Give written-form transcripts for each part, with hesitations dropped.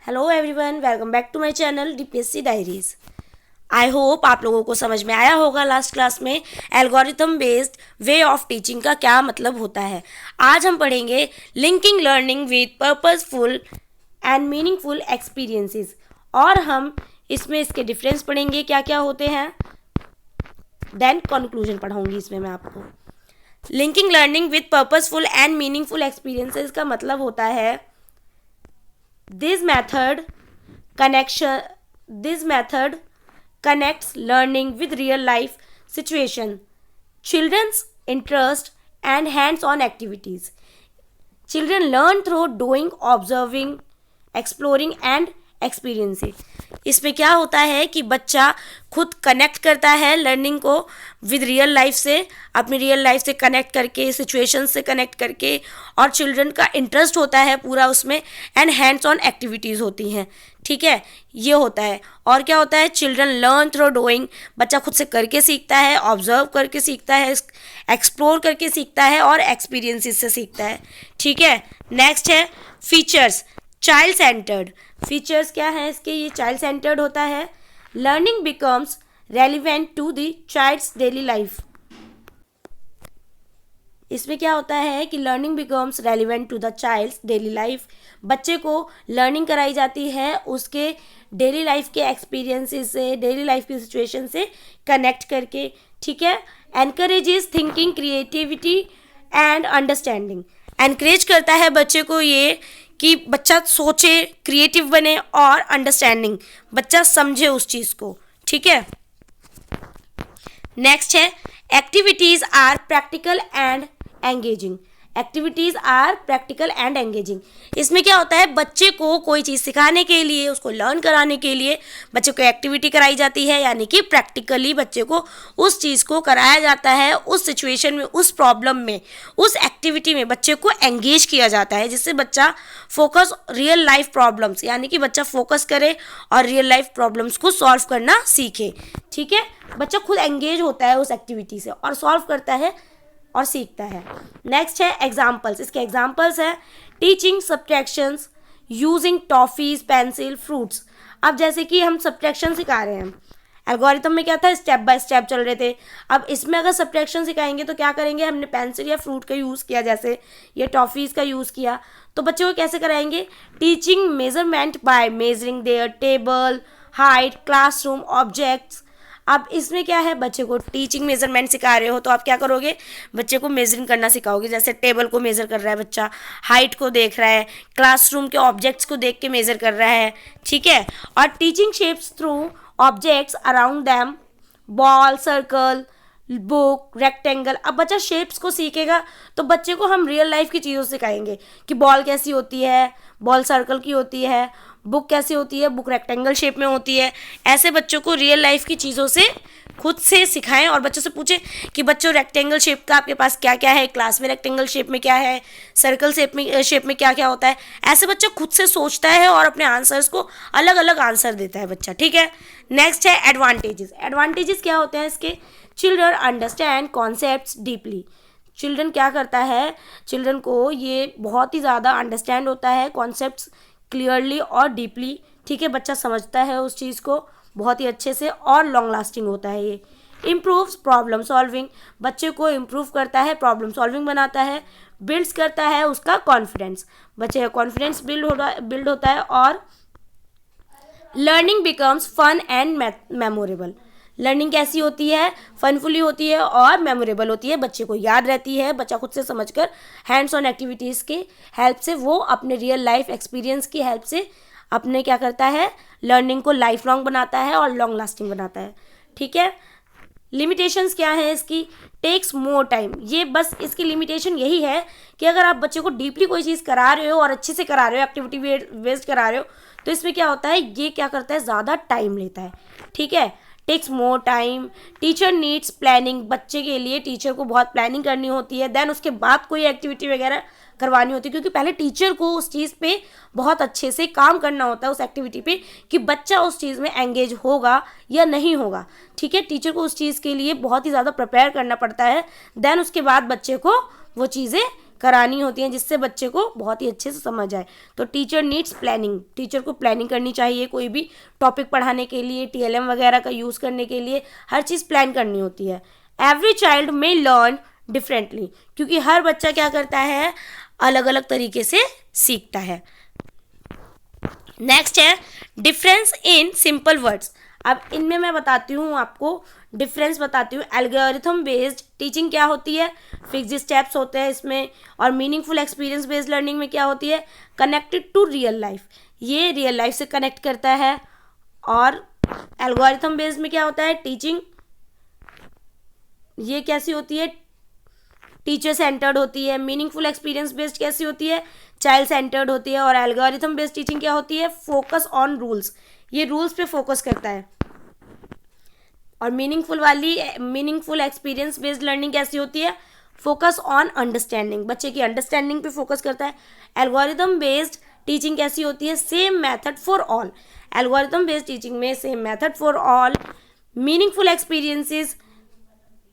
Hello everyone, welcome back to my channel DPSC diaries. I hope आप लोगों को समझ में आया होगा लास्ट क्लास में algorithm based way of teaching का क्या मतलब होता है। आज हम पढ़ेंगे linking learning with purposeful and meaningful experiences और हम इसमें इसके डिफरेंस पढ़ेंगे क्या क्या होते हैं। देन कंक्लूजन पढ़ाऊंगी इसमें मैं आपको। Linking learning with purposeful and meaningful experiences का मतलब होता है This method connection this method connects learning with real life situation, children's interest and hands-on activities. Children learn through doing, observing, exploring and experiencing. इसमें क्या होता है कि बच्चा खुद कनेक्ट करता है लर्निंग को विद रियल लाइफ से, अपनी रियल लाइफ से कनेक्ट करके, सिचुएशन से कनेक्ट करके, और चिल्ड्रन का इंटरेस्ट होता है पूरा उसमें एंड हैंड्स ऑन एक्टिविटीज़ होती हैं। ठीक है, ये होता है। और क्या होता है, चिल्ड्रन लर्न थ्रू डूइंग, बच्चा खुद से करके सीखता है, ऑब्जर्व करके सीखता है, एक्सप्लोर करके सीखता है और एक्सपीरियंसेस से सीखता है। ठीक है, नेक्स्ट है फीचर्स, चाइल्ड सेंटर्ड। फीचर्स क्या है इसके, ये चाइल्ड सेंटर्ड होता है। Learning becomes relevant to the child's daily life. इसमें क्या होता है कि learning becomes relevant to the child's daily life, बच्चे को लर्निंग कराई जाती है उसके डेली लाइफ के एक्सपीरियंसेस से, डेली लाइफ की सिचुएशन से कनेक्ट करके। ठीक है, encourages thinking, creativity and understanding. Encourage करता है बच्चे को ये कि बच्चा सोचे, क्रिएटिव बने और अंडरस्टैंडिंग, बच्चा समझे उस चीज़ को। ठीक है, नेक्स्ट है activities are practical and engaging. Activities are practical and engaging. इसमें क्या होता है, बच्चे को कोई चीज़ सिखाने के लिए, उसको लर्न कराने के लिए बच्चे को एक्टिविटी कराई जाती है, यानी कि प्रैक्टिकली बच्चे को उस चीज़ को कराया जाता है, उस सिचुएशन में, उस प्रॉब्लम में, उस एक्टिविटी में बच्चे को एंगेज किया जाता है, जिससे बच्चा फोकस रियल लाइफ प्रॉब्लम्स, यानी कि बच्चा फोकस करे और रियल लाइफ प्रॉब्लम्स को सॉल्व करना सीखे। ठीक है, बच्चा खुद एंगेज होता है उस एक्टिविटी से और सॉल्व करता है और सीखता है। नेक्स्ट है एग्जाम्पल्स। इसके एग्जाम्पल्स है teaching subtractions using toffees, pencil, fruits. अब जैसे कि हम सब्ट्रैक्शन सिखा रहे हैं, एल्गोरिथम में क्या था, स्टेप बाय स्टेप चल रहे थे। अब इसमें अगर सब्ट्रैक्शन सिखाएंगे तो क्या करेंगे, हमने पेंसिल या फ्रूट का यूज़ किया, जैसे ये टॉफीज़ का यूज़ किया, तो बच्चे को कैसे कराएंगे, teaching measurement by measuring their table, height, classroom, objects. अब इसमें क्या है, बच्चे को टीचिंग मेजरमेंट सिखा रहे हो तो आप क्या करोगे, बच्चे को मेजरिंग करना सिखाओगे, जैसे टेबल को मेज़र कर रहा है बच्चा, हाइट को देख रहा है, क्लासरूम के ऑब्जेक्ट्स को देख के मेज़र कर रहा है। ठीक है, और teaching shapes through objects around them, ball, circle, book, rectangle. अब बच्चा शेप्स को सीखेगा तो बच्चे को हम रियल लाइफ की चीज़ों सिखाएंगे कि बॉल कैसी होती है, बॉल सर्कल की होती है, बुक कैसी होती है, बुक रेक्टेंगल शेप में होती है। ऐसे बच्चों को रियल लाइफ की चीज़ों से खुद से सिखाएं और बच्चों से पूछें कि बच्चों रेक्टेंगल शेप का आपके पास क्या क्या है, क्लास में रेक्टेंगल शेप में क्या है, सर्कल शेप में क्या क्या होता है। ऐसे बच्चा खुद से सोचता है और अपने आंसर्स को अलग अलग आंसर देता है बच्चा। ठीक है, नेक्स्ट है एडवांटेजेस। एडवांटेजेस क्या होते हैं इसके, children understand concepts deeply. Children क्या करता है, चिल्ड्रन को ये बहुत ही ज़्यादा अंडरस्टैंड होता है कॉन्सेप्ट्स क्लियरली और डीपली। ठीक है, बच्चा समझता है उस चीज़ को बहुत ही अच्छे से और लॉन्ग लास्टिंग होता है ये। इम्प्रूव्स प्रॉब्लम सॉल्विंग, बच्चे को इम्प्रूव करता है, प्रॉब्लम सॉल्विंग बनाता है, बिल्ड्स करता है उसका कॉन्फिडेंस, बच्चे का कॉन्फिडेंस बिल्ड होता है। और learning becomes fun and memorable. Learning कैसी होती है, फनफुली होती है और मेमोरेबल होती है, बच्चे को याद रहती है, बच्चा खुद से समझकर हैंड्स ऑन एक्टिविटीज़ के हेल्प से, वो अपने रियल लाइफ एक्सपीरियंस की हेल्प से अपने क्या करता है, लर्निंग को लाइफ लॉन्ग बनाता है और लॉन्ग लास्टिंग बनाता है। ठीक है, लिमिटेशंस क्या है इसकी, टेक्स मोर टाइम। ये बस इसकी लिमिटेशन यही है कि अगर आप बच्चे को डीपली कोई चीज़ करा रहे हो और अच्छे से करा रहे हो, एक्टिविटी वेस्ट करा रहे हो, तो इसमें क्या होता है, ये क्या करता है, ज़्यादा टाइम लेता है। ठीक है, takes more time. Teacher needs planning, बच्चे के लिए टीचर को बहुत प्लानिंग करनी होती है, देन उसके बाद कोई एक्टिविटी वगैरह करवानी होती है, क्योंकि पहले टीचर को उस चीज़ पे बहुत अच्छे से काम करना होता है, उस एक्टिविटी पे, कि बच्चा उस चीज़ में एंगेज होगा या नहीं होगा। ठीक है, टीचर को उस चीज़ के लिए बहुत ही ज़्यादा प्रिपेयर करना पड़ता है, देन उसके बाद बच्चे को वो चीज़ें करानी होती हैं जिससे बच्चे को बहुत ही अच्छे से समझ आए। तो टीचर नीड्स प्लानिंग, टीचर को प्लानिंग करनी चाहिए। कोई भी टॉपिक पढ़ाने के लिए, TLM वगैरह का यूज़ करने के लिए हर चीज़ प्लान करनी होती है। एवरी चाइल्ड में लर्न डिफरेंटली, क्योंकि हर बच्चा क्या करता है, अलग अलग तरीके से सीखता है। नेक्स्ट है डिफरेंस इन सिंपल वर्ड्स। अब इनमें मैं बताती हूँ आपको, डिफरेंस बताती हूँ। एल्गोरिथम बेस्ड टीचिंग क्या होती है, फिक्स्ड स्टेप्स होते हैं इसमें। और मीनिंगफुल एक्सपीरियंस बेस्ड लर्निंग में क्या होती है, कनेक्टेड टू रियल लाइफ, ये रियल लाइफ से कनेक्ट करता है। और एल्गोरिथम बेस्ड में क्या होता है, टीचिंग ये कैसी होती है, टीचर सेंटर्ड होती है। मीनिंगफुल एक्सपीरियंस बेस्ड कैसी होती है, चाइल्ड सेंटर्ड होती है। और एल्गोरिथम बेस्ड टीचिंग क्या होती है, फोकस ऑन रूल्स, ये रूल्स पे फोकस करता है। और मीनिंगफुल एक्सपीरियंस बेस्ड लर्निंग कैसी होती है, फोकस ऑन अंडरस्टैंडिंग, बच्चे की अंडरस्टैंडिंग पे फोकस करता है। एल्गोरिथम बेस्ड टीचिंग कैसी होती है, same method for all, algorithm based teaching में same method for all. Meaningful experiences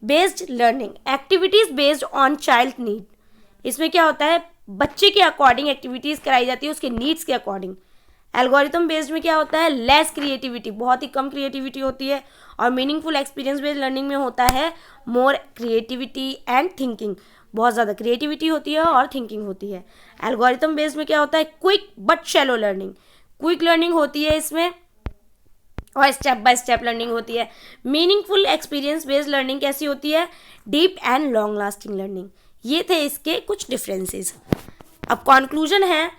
based learning, activities based on child need, इसमें क्या होता है, बच्चे के अकॉर्डिंग एक्टिविटीज कराई जाती है, उसके नीड्स के अकॉर्डिंग। एल्गोरिथम बेस्ड में क्या होता है, लेस क्रिएटिविटी, बहुत ही कम क्रिएटिविटी होती है। और मीनिंगफुल एक्सपीरियंस बेस्ड लर्निंग में होता है मोर क्रिएटिविटी एंड थिंकिंग, बहुत ज़्यादा क्रिएटिविटी होती है और थिंकिंग होती है। एल्गोरिथम बेस्ड में क्या होता है, quick but shallow learning, quick learning होती है इसमें और स्टेप बाय स्टेप लर्निंग होती है। मीनिंगफुल एक्सपीरियंस बेस्ड लर्निंग कैसी होती है, deep and long lasting learning. ये थे इसके कुछ डिफरेंसेस। अब कंक्लूजन है,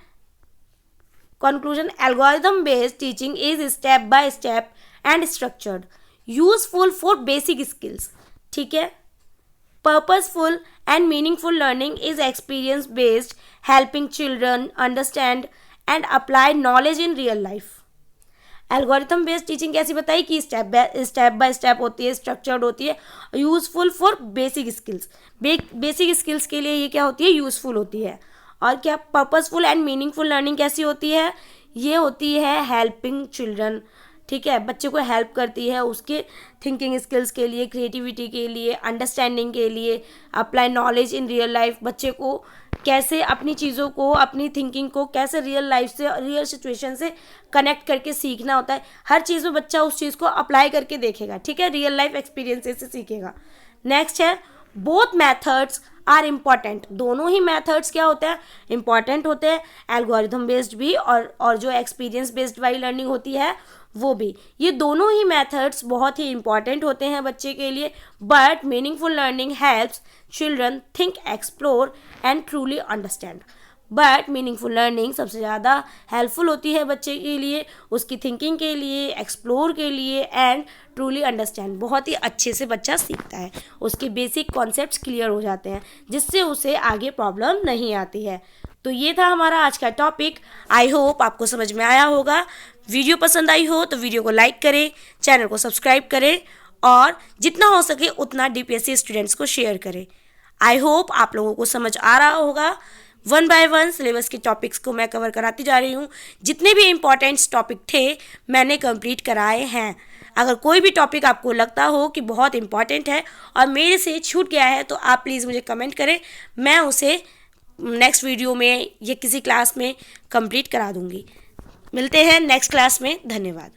conclusion, algorithm based teaching is step by step and structured, useful for basic skills, ठीक है। Purposeful and meaningful learning is experience based, helping children understand and apply knowledge in real life. Algorithm based teaching कैसी बताई कि step by step होती है, structured होती है, useful for basic skills, basic skills के लिए ये क्या होती है, यूजफुल होती है। और क्या पर्पसफुल एंड मीनिंगफुल लर्निंग कैसी होती है, ये होती है हेल्पिंग चिल्ड्रन, ठीक है, बच्चे को हेल्प करती है उसके थिंकिंग स्किल्स के लिए, क्रिएटिविटी के लिए, अंडरस्टैंडिंग के लिए, apply knowledge in real life, बच्चे को कैसे अपनी चीज़ों को, अपनी थिंकिंग को कैसे रियल लाइफ से, रियल सिचुएशन से कनेक्ट करके सीखना होता है। हर चीज़ में बच्चा उस चीज़ को अप्लाई करके देखेगा, ठीक है, रियल लाइफ एक्सपीरियंसेस से सीखेगा। नेक्स्ट है बोथ मैथड्स आर इम्पॉर्टेंट, दोनों ही मैथड्स क्या होते हैं, इंपॉर्टेंट होते हैं। एल्गोरिथम बेस्ड भी और जो एक्सपीरियंस बेस्ड वाली लर्निंग होती है वो भी, ये दोनों ही मेथड्स बहुत ही इंपॉर्टेंट होते हैं बच्चे के लिए। But meaningful learning helps children think, explore and truly understand. But meaningful learning सबसे ज़्यादा हेल्पफुल होती है बच्चे के लिए, उसकी थिंकिंग के लिए, एक्सप्लोर के लिए एंड ट्रूली अंडरस्टैंड, बहुत ही अच्छे से बच्चा सीखता है, उसके बेसिक कॉन्सेप्ट्स क्लियर हो जाते हैं जिससे उसे आगे प्रॉब्लम नहीं आती है। तो ये था हमारा आज का टॉपिक। आई होप आपको समझ में आया होगा। वीडियो पसंद आई हो तो वीडियो को लाइक करें, चैनल को सब्सक्राइब करें और जितना हो सके उतना DPSC स्टूडेंट्स को शेयर करें। आई होप आप लोगों को समझ आ रहा होगा। 1 बाय 1 सिलेबस के टॉपिक्स को मैं कवर कराती जा रही हूँ, जितने भी इम्पॉर्टेंट टॉपिक थे मैंने कंप्लीट कराए हैं। अगर कोई भी टॉपिक आपको लगता हो कि बहुत इम्पॉर्टेंट है और मेरे से छूट गया है तो आप प्लीज़ मुझे कमेंट करें, मैं उसे नेक्स्ट वीडियो में या किसी क्लास में कंप्लीट करा दूँगी। मिलते हैं नेक्स्ट क्लास में, धन्यवाद।